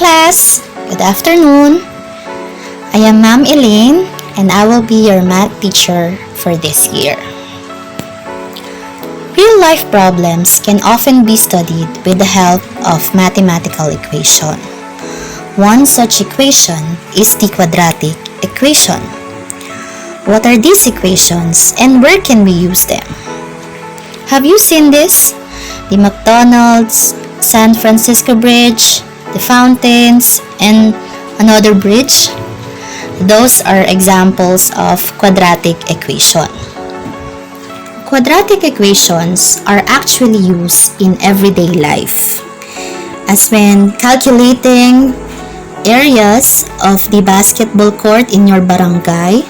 class! Good afternoon! I am Ma'am Elaine and I will be your math teacher for this year. Real-life problems can often be studied with the help of mathematical equation. One such equation is the quadratic equation. What are these equations and where can we use them? Have you seen this? The McDonald's, San Francisco Bridge, the fountains, and another bridge? Those are examples of quadratic equation. Quadratic equations are actually used in everyday life, as when calculating areas of the basketball court in your barangay,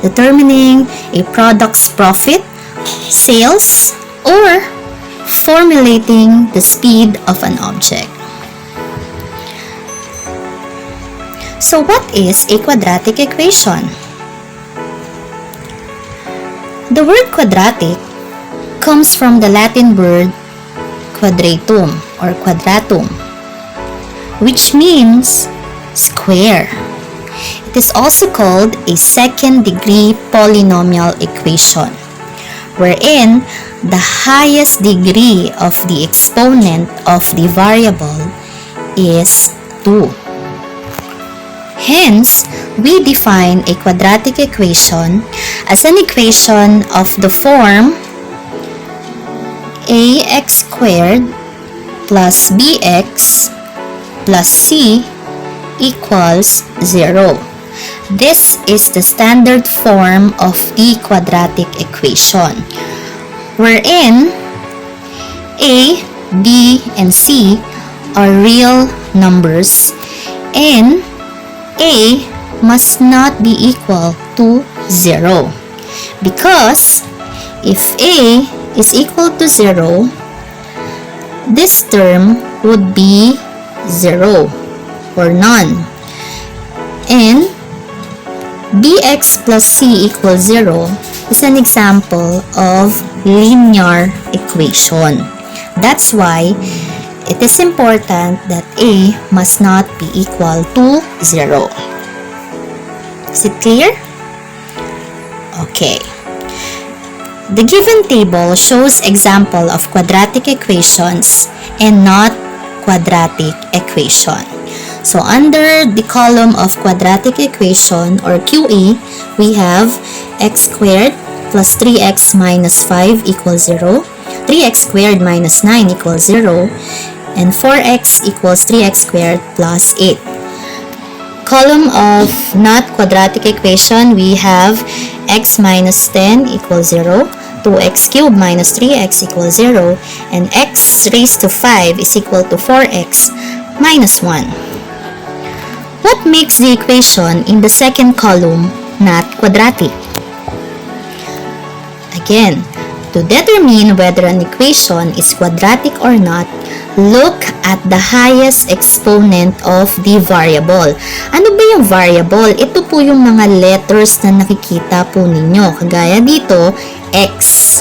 determining a product's profit, sales, or formulating the speed of an object. So what is a quadratic equation? The word quadratic comes from the Latin word quadratum or quadratum, which means square. It is also called a second-degree polynomial equation, wherein the highest degree of the exponent of the variable is 2. Hence, we define a quadratic equation as an equation of the form ax squared plus bx plus c equals 0. This is the standard form of the quadratic equation, wherein a, b, and c are real numbers and a must not be equal to 0, because if a is equal to 0, this term would be 0 or none, and bx plus c equals 0 is an example of linear equation. That's why it is important that a must not be equal to 0. Is it clear? Okay. The given table shows example of quadratic equations and not quadratic equation. So under the column of quadratic equation or QE, we have x squared plus 3x minus 5 equals 0, 3x squared minus 9 equals 0, and 4x equals 3x squared plus 8. Column of not quadratic equation, we have x minus 10 equals 0, 2x cubed minus 3x equals 0, and x raised to 5 is equal to 4x minus 1. What makes the equation in the second column not quadratic? Again, to determine whether an equation is quadratic or not, look at the highest exponent of the variable. Ano ba yung variable? Ito po yung mga letters na nakikita po ninyo. Kagaya dito, x.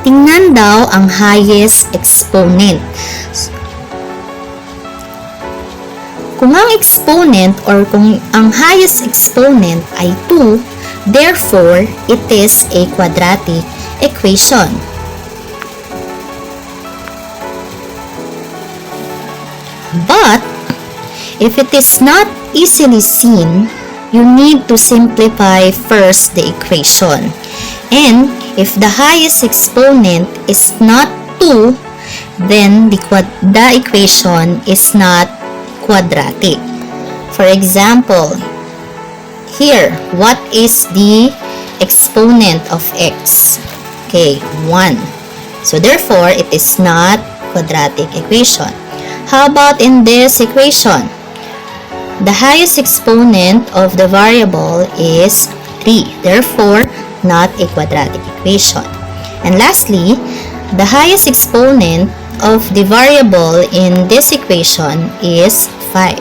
Tingnan daw ang highest exponent. Kung ang exponent or kung ang highest exponent ay 2, therefore, it is a quadratic equation. But, if it is not easily seen, you need to simplify first the equation. And, if the highest exponent is not 2, then the equation is not quadratic. For example, here, what is the exponent of x? Okay, 1. So, therefore, it is not quadratic equation. How about in this equation? The highest exponent of the variable is 3. Therefore, not a quadratic equation. And lastly, the highest exponent of the variable in this equation is 5.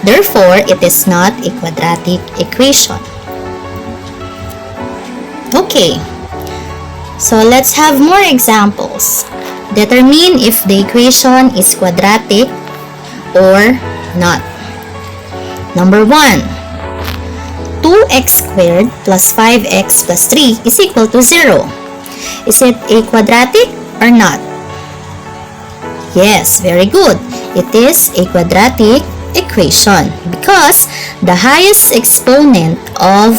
Therefore, it is not a quadratic equation. Okay, so let's have more examples. Determine if the equation is quadratic or not? Number 1. 2x squared plus 5x plus 3 is equal to 0. Is it a quadratic or not? Yes, very good. It is a quadratic equation because the highest exponent of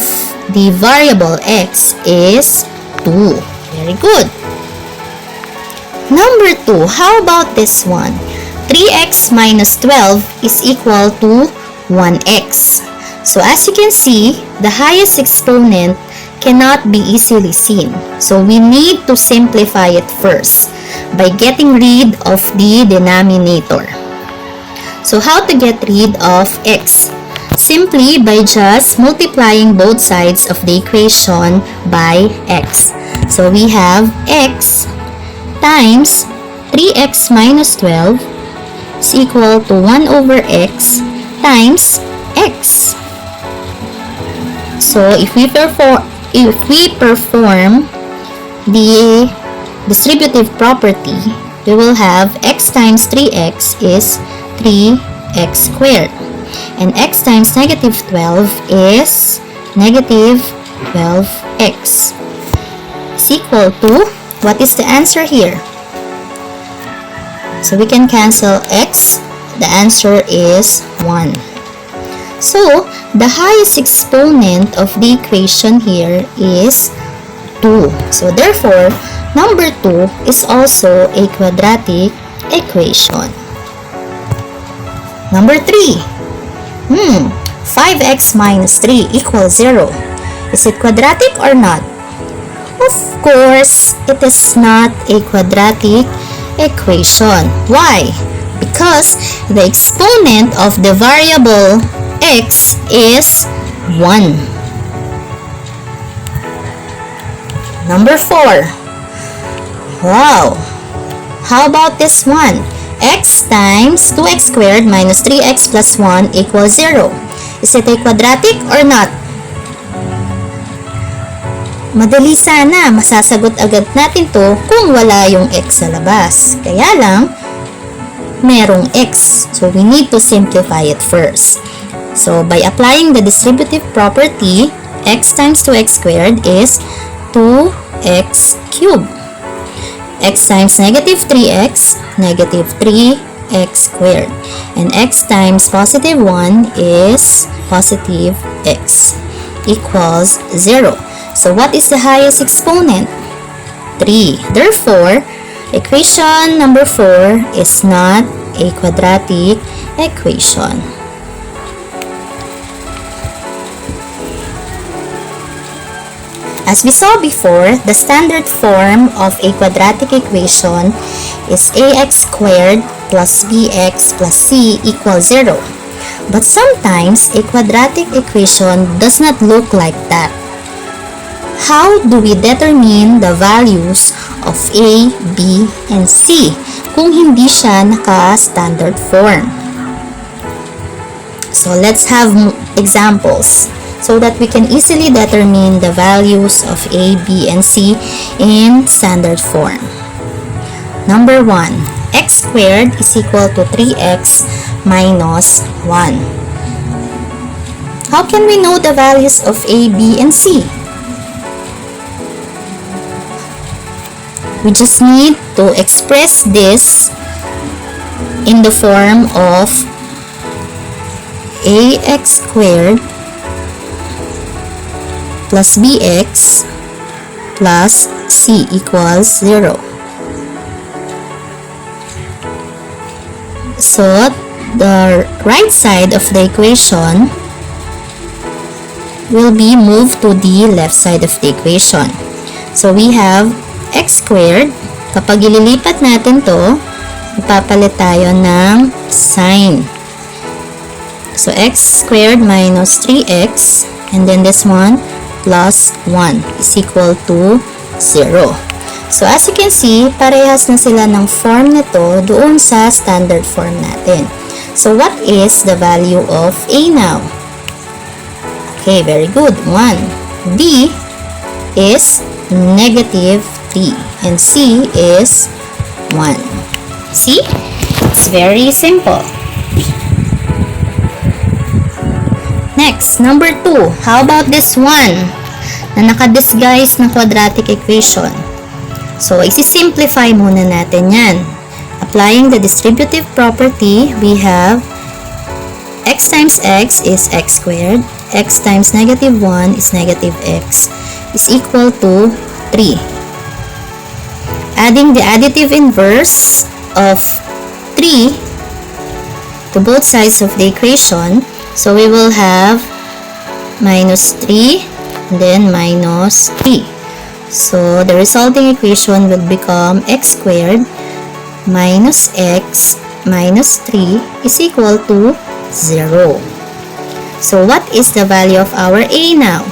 the variable x is 2. Very good. Number 2, how about this one? 3x minus 12 is equal to 1x. So as you can see, the highest exponent cannot be easily seen. So we need to simplify it first by getting rid of the denominator. So how to get rid of x? Simply by just multiplying both sides of the equation by x. So we have x times 3x minus 12 is equal to 1 over x times x. So if we perform the distributive property, we will have x times 3x is 3x squared. And x times negative 12 is negative 12x. Is equal to, what is the answer here? So we can cancel x. The answer is 1. So the highest exponent of the equation here is 2. So therefore, number 2 is also a quadratic equation. Number 3. 5x minus 3 equals 0. Is it quadratic or not? Of course, it is not a quadratic equation. Why? Because the exponent of the variable x is 1. Number 4. Wow! How about this one? X times 2x squared minus 3x plus 1 equals 0. Is it a quadratic or not? Madali sana, masasagot agad natin to kung wala yung x sa labas. Kaya lang, merong x. So we need to simplify it first. So by applying the distributive property, x times 2x squared is 2x cubed. X times negative 3x, negative 3x squared. And x times positive 1 is positive x equals 0. So what is the highest exponent? 3. Therefore, equation number 4 is not a quadratic equation. As we saw before, the standard form of a quadratic equation is ax squared plus bx plus c equals 0. But sometimes, a quadratic equation does not look like that. How do we determine the values of a, b, and c kung hindi siya naka-standard form? So let's have examples so that we can easily determine the values of a, b, and c in standard form. Number 1, x squared is equal to 3x minus 1. How can we know the values of a, b, and c? We just need to express this in the form of ax squared plus bx plus c equals 0. So, the right side of the equation will be moved to the left side of the equation. So, we have x squared. Kapag ililipat natin to, ipapalit tayo ng sign. So, x squared minus 3x, and then this one, plus 1 is equal to 0. So, as you can see, parehas na sila ng form nito doon sa standard form natin. So, what is the value of a now? Okay, very good. 1. B is negative 3 and C is 1. See? It's very simple. Next, number 2. How about this one? Na naka-disguise na quadratic equation. So, isi-simplify muna natin yan. Applying the distributive property, we have x times x is x squared, x times negative 1 is negative x, is equal to 3. Adding the additive inverse of 3 to both sides of the equation, so we will have minus 3 and then minus 3. So, the resulting equation will become x squared minus x minus 3 is equal to 0. So, what is the value of our a now?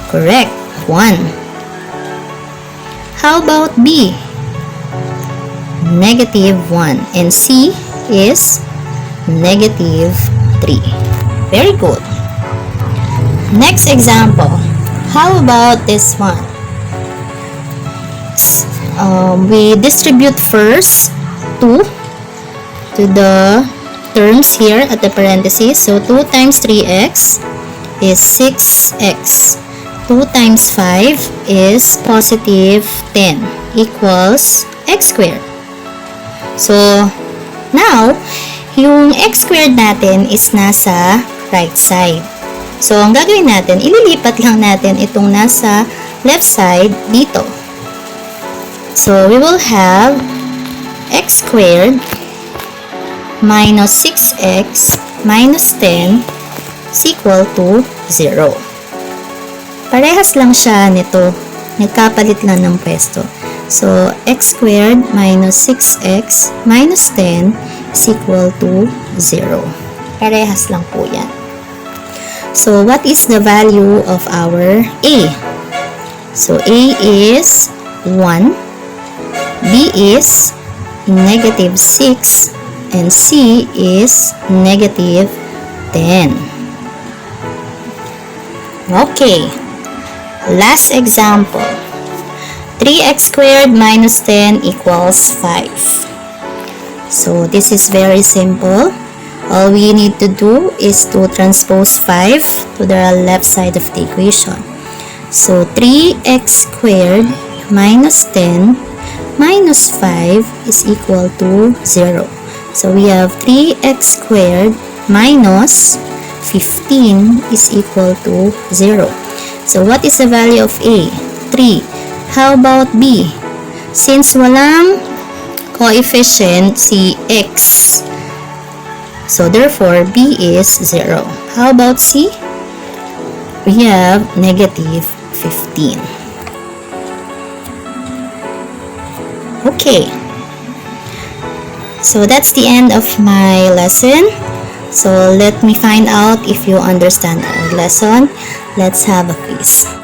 Correct, 1. How about b? Negative 1. And c is negative 3. Very good. Next example. How about this one? We distribute first 2 to the terms here at the parentheses. So, 2 times 3x is 6x. 2 times 5 is positive 10 equals x squared. So, now, yung x squared natin is nasa right side. So, ang gagawin natin, ililipat lang natin itong nasa left side dito. So, we will have x squared minus 6x minus 10 is equal to 0. Parehas lang siya nito. Nagkapalit lang ng pwesto. So, x squared minus 6x minus 10 is equal to 0. Parehas lang po yan. So, what is the value of our a? So, a is 1, b is negative 6, and c is negative 10. Okay. Last example. 3x squared minus 10 equals 5. So, this is very simple. All we need to do is to transpose 5 to the left side of the equation. So, 3x squared minus 10 minus 5 is equal to 0. So, we have 3x squared minus 15 is equal to 0. So, what is the value of a? 3. How about b? Since walang coefficient si x, so therefore b is 0. How about c? We have negative 15. Okay. So that's the end of my lesson. So let me find out if you understand our lesson. Let's have a quiz.